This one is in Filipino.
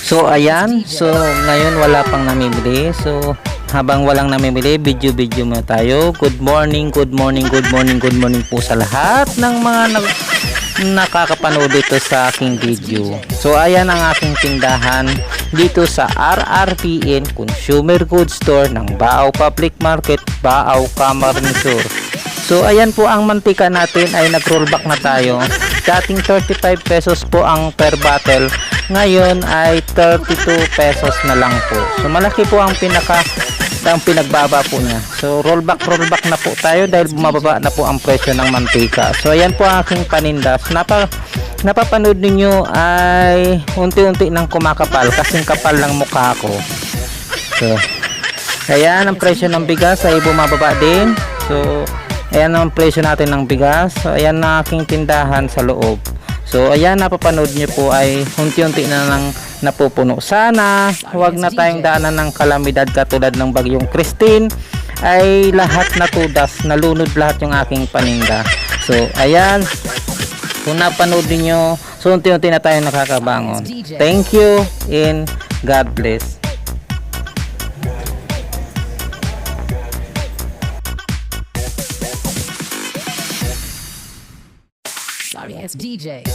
So ayan, so ngayon wala pang namimili. So habang walang namimili, video muna tayo. Good morning po sa lahat ng mga nakakapanood dito sa aking video. So ayan ang aking tindahan dito sa RRPN Consumer Goods Store ng Baaw Public Market, Baaw, Camarines Sur. So ayan po, ang mantika natin ay nag-rollback na tayo. Dating 35 pesos po ang per bottle, ngayon ay 32 pesos na lang po. So malaki po ang pinagbaba po niya. So rollback na po tayo dahil bumababa na po ang presyo ng mantika. So ayan po ang aking panindas. Napapanood ninyo ay unti-unti nang kumakapal, kasing kapal ng mukha ko. So ayan ang presyo ng bigas ay bumababa din. So ayan ang presyo natin ng bigas. So ayan na aking tindahan sa loob. So ayan, napapanood nyo po ay unti-unti na nang napupuno. Sana huwag na tayong daanan ng kalamidad katulad ng bagyong Christine, ay lahat natudas, nalunod lahat yung aking paninda. So ayan, kung napanood niyo, so unti-unti na tayong nakakabangon. Thank you and God bless. Sorry, it's DJ.